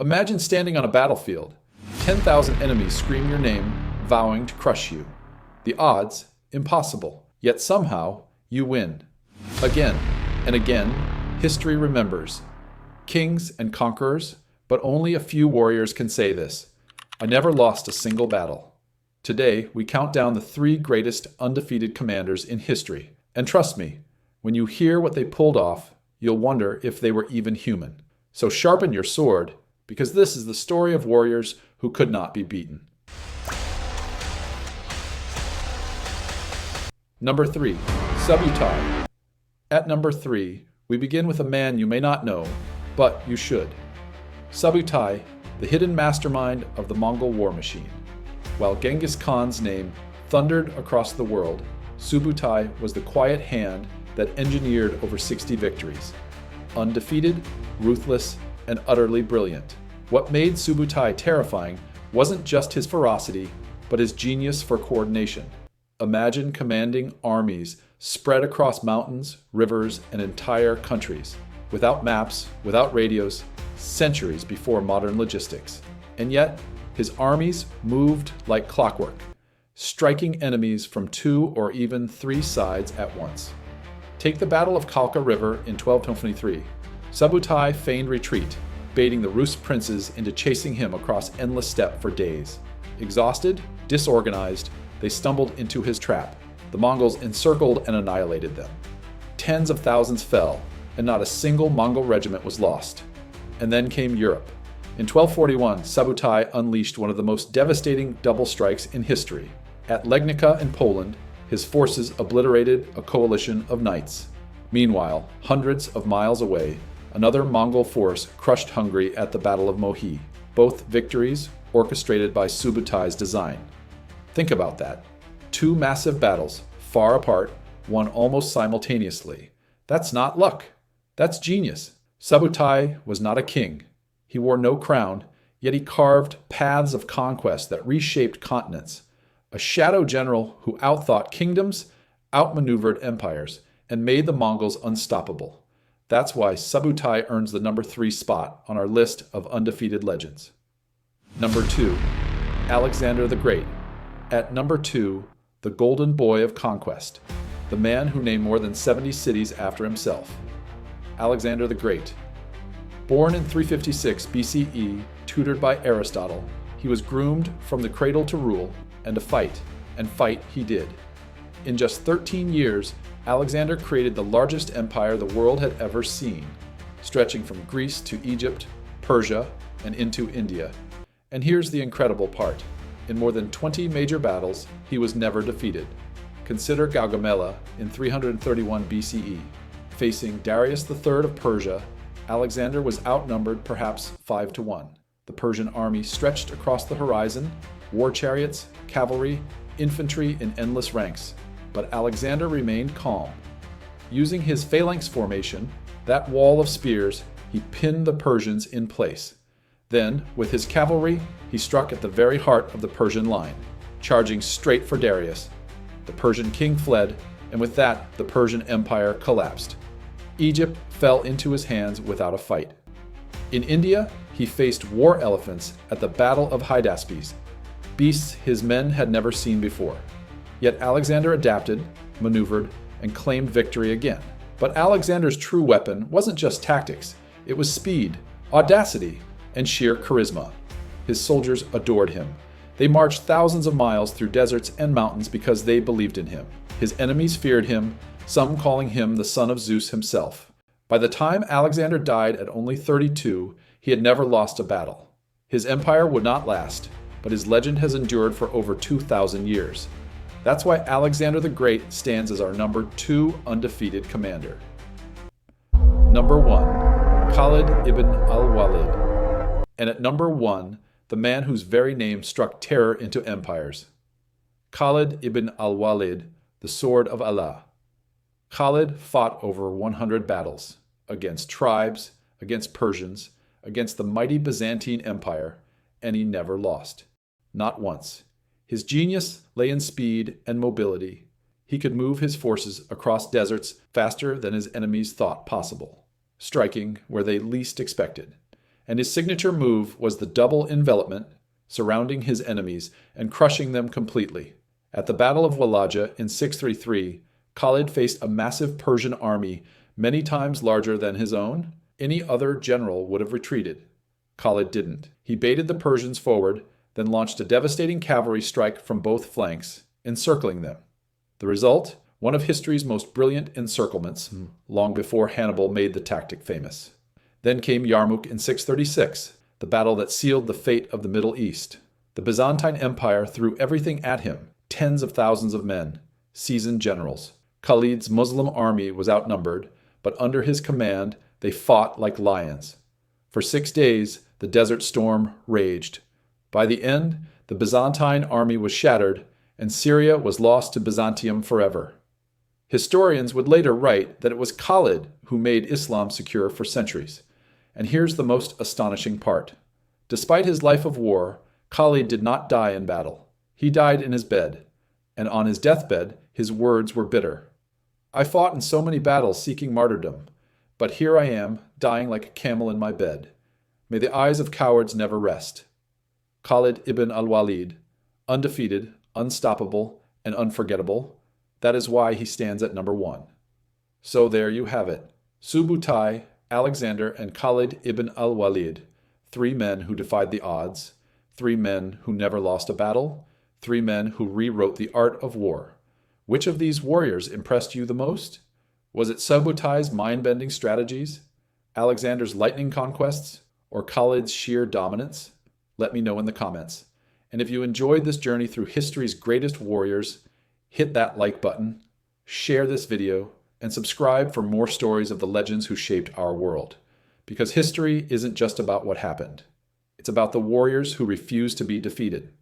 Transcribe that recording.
Imagine standing on a battlefield. 10,000 enemies scream your name, vowing to crush you. The odds, impossible. Yet somehow, you win. Again and again, history remembers. Kings and conquerors, but only a few warriors can say this. I never lost a single battle. Today, we count down the 3 greatest undefeated commanders in history. And trust me, when you hear what they pulled off, you'll wonder if they were even human. So sharpen your sword, because this is the story of warriors who could not be beaten. Number 3, Subutai. At number 3, we begin with a man you may not know, but you should. Subutai, the hidden mastermind of the Mongol war machine. While Genghis Khan's name thundered across the world, Subutai was the quiet hand that engineered over 60 victories. Undefeated, ruthless, and utterly brilliant. What made Subutai terrifying wasn't just his ferocity, but his genius for coordination. Imagine commanding armies spread across mountains, rivers, and entire countries, without maps, without radios, centuries before modern logistics. And yet, his armies moved like clockwork, striking enemies from 2 or even 3 sides at once. Take the Battle of Kalka River in 1223. Subutai feigned retreat, baiting the Rus princes into chasing him across endless steppe for days. Exhausted, disorganized, they stumbled into his trap. The Mongols encircled and annihilated them. Tens of thousands fell, and not a single Mongol regiment was lost. And then came Europe. In 1241, Subutai unleashed one of the most devastating double strikes in history. At Legnica in Poland, his forces obliterated a coalition of knights. Meanwhile, hundreds of miles away, another Mongol force crushed Hungary at the Battle of Mohi, both victories orchestrated by Subutai's design. Think about that. 2 massive battles, far apart, won almost simultaneously. That's not luck. That's genius. Subutai was not a king. He wore no crown, yet he carved paths of conquest that reshaped continents. A shadow general who outthought kingdoms, outmaneuvered empires, and made the Mongols unstoppable. That's why Subutai earns the number 3 spot on our list of undefeated legends. Number 2, Alexander the Great. At number 2, the golden boy of conquest, the man who named more than 70 cities after himself. Alexander the Great. Born in 356 BCE, tutored by Aristotle, he was groomed from the cradle to rule and to fight, and fight he did. In just 13 years, Alexander created the largest empire the world had ever seen, stretching from Greece to Egypt, Persia, and into India. And here's the incredible part. In more than 20 major battles, he was never defeated. Consider Gaugamela in 331 BCE. Facing Darius III of Persia, Alexander was outnumbered perhaps 5-1. The Persian army stretched across the horizon, war chariots, cavalry, infantry in endless ranks. But Alexander remained calm. Using his phalanx formation, that wall of spears, he pinned the Persians in place. Then, with his cavalry, he struck at the very heart of the Persian line, charging straight for Darius. The Persian king fled, and with that, the Persian Empire collapsed. Egypt fell into his hands without a fight. In India, he faced war elephants at the Battle of Hydaspes, beasts his men had never seen before. Yet Alexander adapted, maneuvered, and claimed victory again. But Alexander's true weapon wasn't just tactics, it was speed, audacity, and sheer charisma. His soldiers adored him. They marched thousands of miles through deserts and mountains because they believed in him. His enemies feared him, some calling him the son of Zeus himself. By the time Alexander died at only 32, he had never lost a battle. His empire would not last, but his legend has endured for over 2,000 years. That's why Alexander the Great stands as our number 2 undefeated commander. Number 1, Khalid ibn al-Walid. And at number 1, the man whose very name struck terror into empires. Khalid ibn al-Walid, the sword of Allah. Khalid fought over 100 battles, against tribes, against Persians, against the mighty Byzantine Empire, and he never lost. Not once. His genius lay in speed and mobility. He could move his forces across deserts faster than his enemies thought possible, striking where they least expected. and his signature move was the double envelopment, surrounding his enemies and crushing them completely. At the Battle of Walaja in 633, Khalid faced a massive Persian army many times larger than his own. Any other general would have retreated. Khalid didn't. He baited the Persians forward, then launched a devastating cavalry strike from both flanks, encircling them. The result? One of history's most brilliant encirclements, long before Hannibal made the tactic famous. Then came Yarmouk in 636, the battle that sealed the fate of the Middle East. The Byzantine Empire threw everything at him, tens of thousands of men, seasoned generals. Khalid's Muslim army was outnumbered, but under his command, they fought like lions. For 6 days, the desert storm raged. By the end, the Byzantine army was shattered, and Syria was lost to Byzantium forever. Historians would later write that it was Khalid who made Islam secure for centuries. And here's the most astonishing part. Despite his life of war, Khalid did not die in battle. He died in his bed, and on his deathbed, his words were bitter. I fought in so many battles seeking martyrdom, but here I am, dying like a camel in my bed. May the eyes of cowards never rest. Khalid ibn al-Walid, undefeated, unstoppable, and unforgettable. That is why he stands at number 1. So there you have it. Subutai, Alexander, and Khalid ibn al-Walid, 3 men who defied the odds, 3 men who never lost a battle, 3 men who rewrote the art of war. Which of these warriors impressed you the most? Was it Subutai's mind-bending strategies, Alexander's lightning conquests, or Khalid's sheer dominance? Let me know in the comments. And if you enjoyed this journey through history's greatest warriors, hit that like button, share this video, and subscribe for more stories of the legends who shaped our world. Because history isn't just about what happened. It's about the warriors who refused to be defeated.